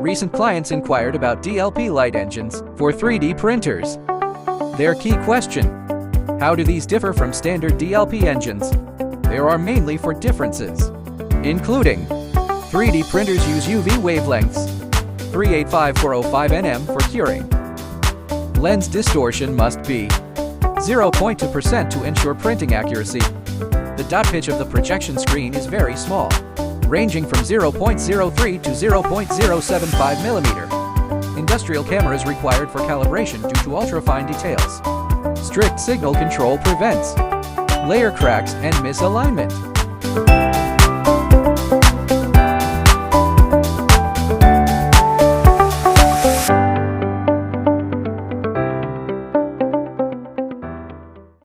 Recent clients inquired about DLP light engines for 3D printers. Their key question: how do these differ from standard DLP engines? There are mainly 4 differences, including 3D printers use UV wavelengths 385405 nm for curing. Lens distortion must be 0.2% to ensure printing accuracy. The dot pitch of the projection screen is very small, ranging from 0.03 to 0.075 mm. Industrial cameras required for calibration due to ultra-fine details. Strict signal control prevents layer cracks and misalignment.